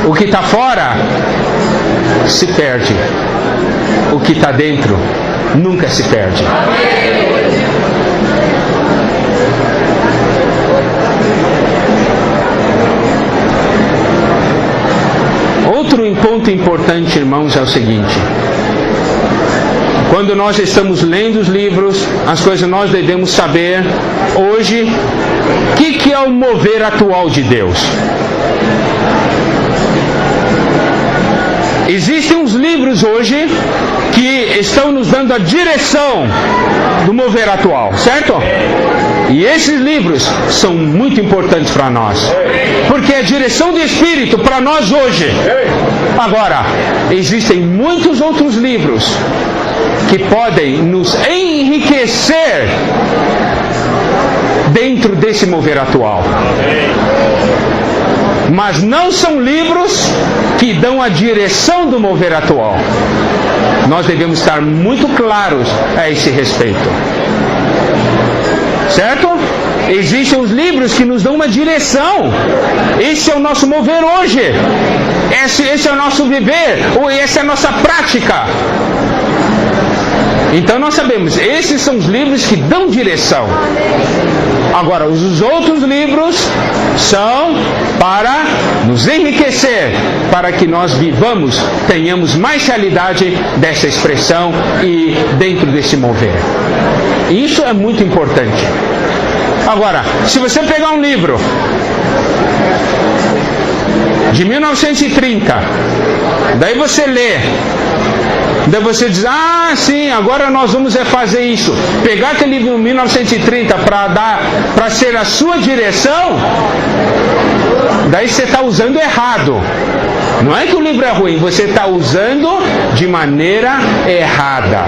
O que está fora se perde. O que está dentro nunca se perde. Outro ponto importante, irmãos, é o seguinte: quando nós estamos lendo os livros, as coisas nós devemos saber hoje o que é o mover atual de Deus. Existem uns livros hoje que estão nos dando a direção do mover atual, certo? E esses livros são muito importantes para nós, porque é a direção do Espírito para nós hoje. Agora, existem muitos outros livros que podem nos enriquecer dentro desse mover atual. Mas não são livros que dão a direção do mover atual. Nós devemos estar muito claros a esse respeito. Certo? Existem os livros que nos dão uma direção. Esse é o nosso mover hoje. Esse é o nosso viver. Ou essa é a nossa prática. Então nós sabemos, esses são os livros que dão direção. Agora, os outros livros são para nos enriquecer, para que nós vivamos, tenhamos mais realidade dessa expressão e dentro desse mover. Isso é muito importante. Agora, se você pegar um livro de 1930, daí você lê, daí você diz, sim, agora nós vamos fazer isso. Pegar aquele livro de 1930 para ser a sua direção, daí você está usando errado. Não é que o livro é ruim, você está usando de maneira errada.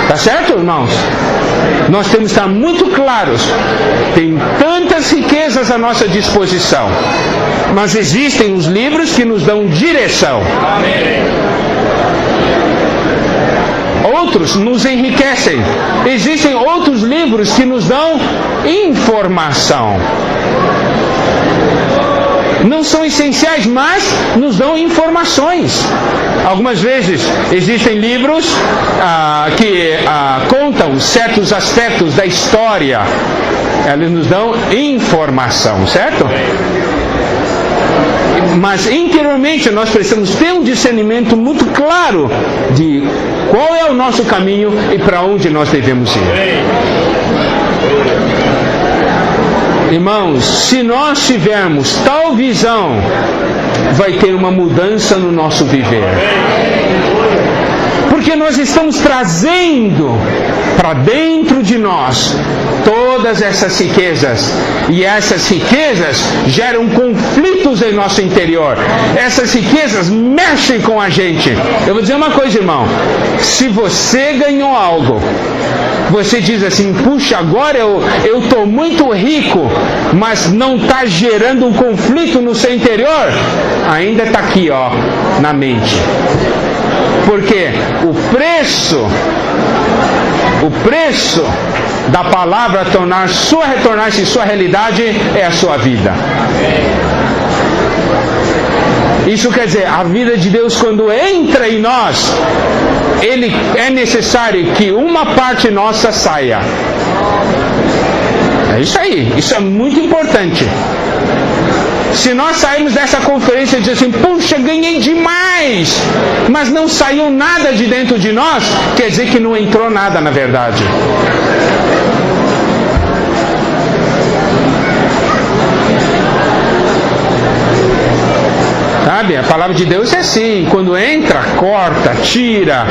Tá certo, irmãos? Nós temos que estar muito claros. Tem tantas riquezas à nossa disposição, mas existem os livros que nos dão direção. Outros nos enriquecem. Existem outros livros que nos dão informação. Não são essenciais, mas nos dão informações. Algumas vezes existem livros que contam certos aspectos da história. Eles nos dão informação, certo? Mas interiormente nós precisamos ter um discernimento muito claro de qual é o nosso caminho e para onde nós devemos ir. Irmãos, se nós tivermos tal visão, vai ter uma mudança no nosso viver. Porque nós estamos trazendo para dentro de nós todas essas riquezas. E essas riquezas geram conflitos em nosso interior. Essas riquezas mexem com a gente. Eu vou dizer uma coisa, irmão. Se você ganhou algo, você diz assim, puxa, agora eu estou muito rico, mas não está gerando um conflito no seu interior, ainda está aqui, na mente. Porque o preço da palavra retornar-se em sua realidade é a sua vida. Isso quer dizer, a vida de Deus, quando entra em nós, é necessário que uma parte nossa saia. É isso aí, isso é muito importante. Se nós sairmos dessa conferência e dizer assim, puxa, ganhei demais, mas não saiu nada de dentro de nós, quer dizer que não entrou nada na verdade. Sabe, a palavra de Deus é assim, quando entra, corta, tira,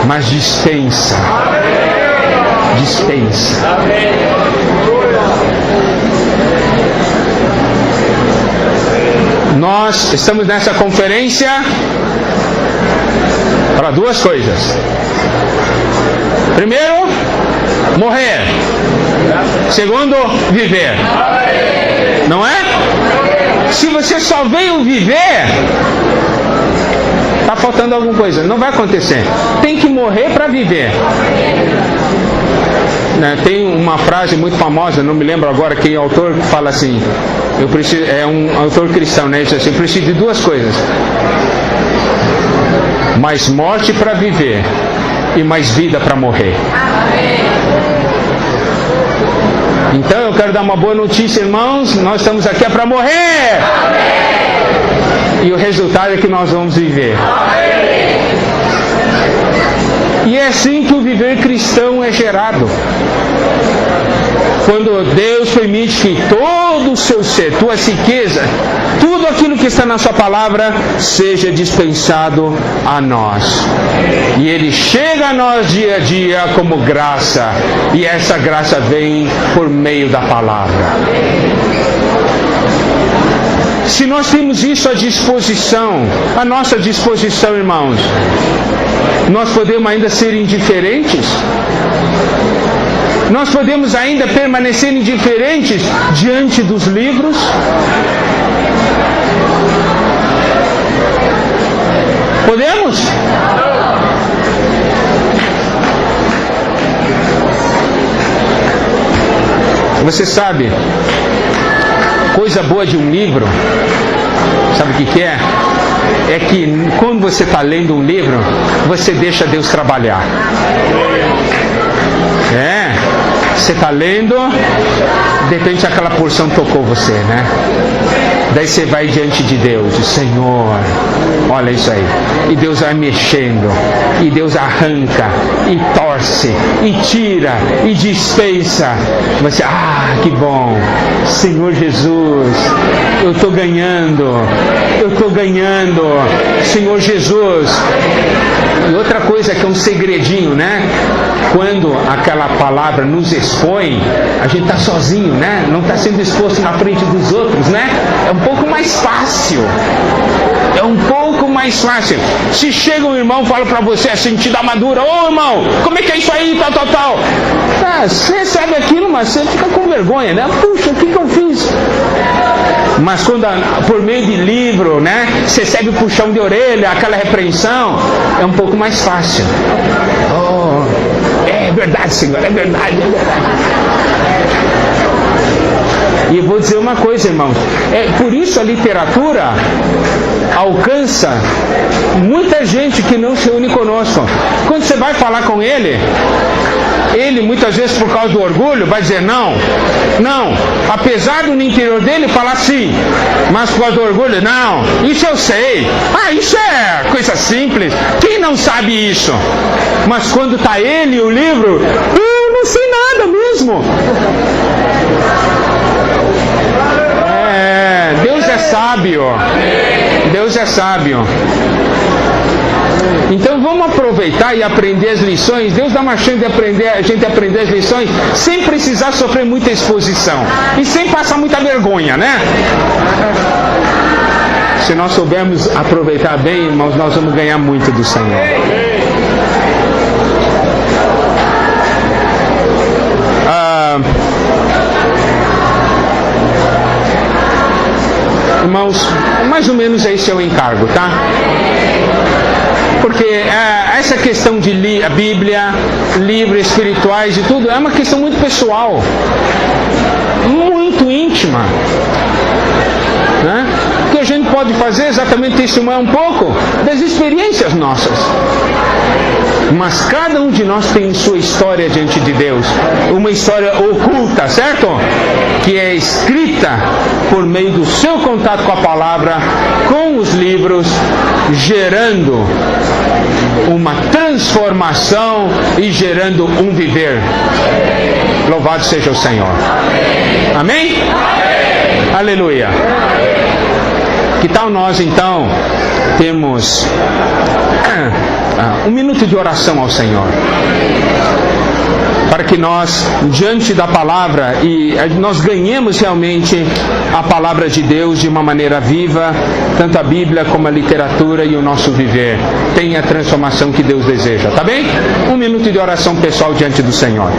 mas dispensa. Dispensa. Nós estamos nessa conferência para duas coisas. Primeiro, morrer. Segundo, viver. Não é? Se você só veio viver, está faltando alguma coisa. Não vai acontecer. Tem que morrer para viver. Tem uma frase muito famosa, não me lembro agora quem é o autor, que fala assim, é um autor cristão, né? Diz assim, eu preciso de duas coisas: mais morte para viver e mais vida para morrer. Então eu quero dar uma boa notícia, irmãos, nós estamos aqui para morrer. E o resultado é que nós vamos viver. E é assim que o viver cristão é gerado. Quando Deus permite que todo o seu ser, tua riqueza, tudo aquilo que está na sua palavra, seja dispensado a nós. E Ele chega a nós dia a dia como graça. E essa graça vem por meio da palavra. Se nós temos isso à disposição, à nossa disposição, irmãos, nós podemos ainda ser indiferentes? Nós podemos ainda permanecer indiferentes diante dos livros? Podemos? Você sabe, coisa boa de um livro, sabe o que é? É que quando você está lendo um livro, você deixa Deus trabalhar. Você está lendo, de repente aquela porção tocou você, né? Daí você vai diante de Deus, diz, Senhor, olha isso aí. E Deus vai mexendo, e Deus arranca, e torce, e tira, e dispensa. Você, que bom, Senhor Jesus, eu estou ganhando, Senhor Jesus. E outra coisa que é um segredinho, né? Quando aquela palavra nos expõe, a gente está sozinho, né? Não está sendo exposto na frente dos outros, né? É um pouco mais fácil. Se chega um irmão e fala para você assim, te dá uma dura, irmão, como é que é isso aí, tal. Você sabe aquilo, mas você fica com vergonha, né? Puxa, o que eu fiz? Mas quando por meio de livro, né, você recebe o puxão de orelha, aquela repreensão, é um pouco mais fácil. É verdade, Senhor, é verdade. E eu vou dizer uma coisa, irmãos, por isso a literatura alcança muita gente que não se une conosco. Quando você vai falar com ele muitas vezes por causa do orgulho vai dizer não, apesar do interior dele falar sim, mas por causa do orgulho, não, isso eu sei, isso é coisa simples, quem não sabe isso? Mas quando está ele e o livro, eu não sei nada mesmo. Deus é sábio. Então vamos aproveitar e aprender as lições. Deus dá uma chance de a gente aprender as lições sem precisar sofrer muita exposição e sem passar muita vergonha, né? Se nós soubermos aproveitar bem, irmãos, nós vamos ganhar muito do Senhor. Irmãos, mais ou menos esse é o encargo, tá? Porque essa questão de a Bíblia, livros espirituais e tudo, é uma questão muito pessoal, muito íntima, né? O que a gente pode fazer é exatamente testemunhar um pouco das experiências nossas. Mas cada um de nós tem sua história diante de Deus, uma história oculta, certo? Que é escrita por meio do seu contato com a palavra, com os livros, gerando uma transformação e gerando um viver. Louvado seja o Senhor. Amém? Aleluia. Que tal nós então temos um minuto de oração ao Senhor, para que nós, diante da palavra, e nós ganhemos realmente a palavra de Deus de uma maneira viva, tanto a Bíblia como a literatura e o nosso viver tenha a transformação que Deus deseja, tá bem? Um minuto de oração pessoal diante do Senhor.